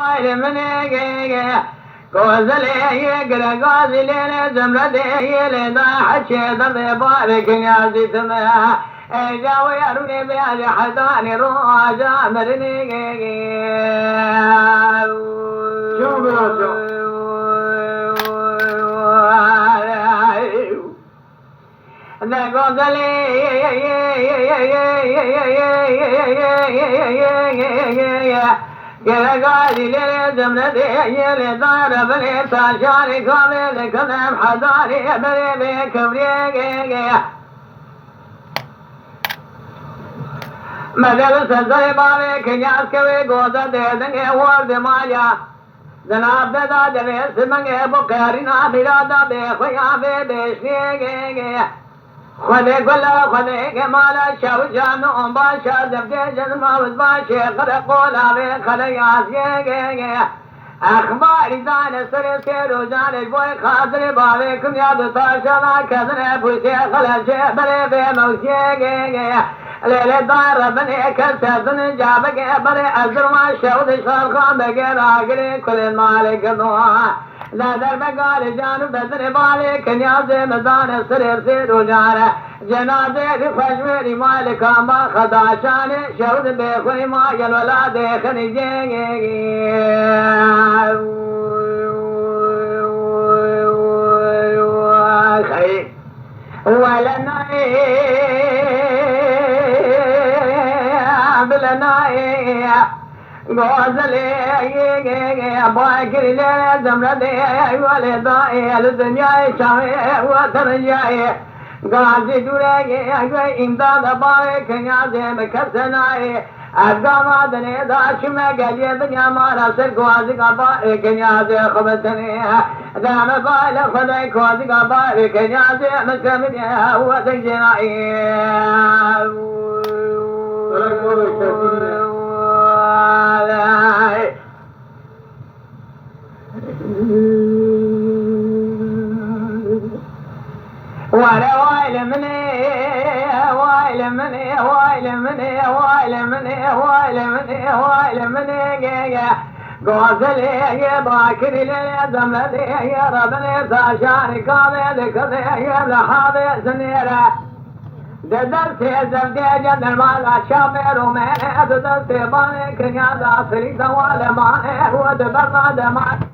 وايل من غزلي يقرا غازلي زمردي لذا حشي ضرب بارك يا زيتنا جاوي أروني بياج حداني روجا مرني قاعدي للزمن اللي ضارب لي تاشاري كامل كلام حضاري بري بكبري مدل سزاي بابي كنياس كوي غوزا دنگه ورد مايا جناب دا دل سمنگه بكارينا بيرادا بخيا بيشني خدے گلا خدے کے مالا شاو جانو باشا جب دے جنماوز باشے خد قولا وے خلیاس گے اخباری دان سر سے روزان بوئے خاطر باوے کنیاد تاشانا کذنے پوچھے خلچے برے بے موسیے گے لیلے دار بنے کسدن جاب کے برے ازرما شاود شال خان بگے راگرے کل مالک دعا دادر بگال جانو بدن بالے کنیاز مدان سر سے روزان جنازے بھی خشمری مالکا ما خدا شان شاود بے خوی ما یلولا دیکھنی جیں ولنا بلنا غزلي باكر ليلة زمردي والدائي الدنيا شامي وترجعي غازي دوري امداد باك نيازي مكسناي الدماد نيدا شما قلي الدنيا مارا سر غازي باك نيازي خبتني دام بالا خداي غازي باك نيازي مكمني وتجناي ولا وايل مني وايل مني وايل مني وايل مني وايل مني وايل مني غزلي يا باكر يا زمردي يا ربني ساشان كامل كذا يا لحاظ سنيره ددر سے زبدے جدر مالا شابر میں ددر سے بانے کنیا دا سری سوال مانے ہوا دبر ما دمان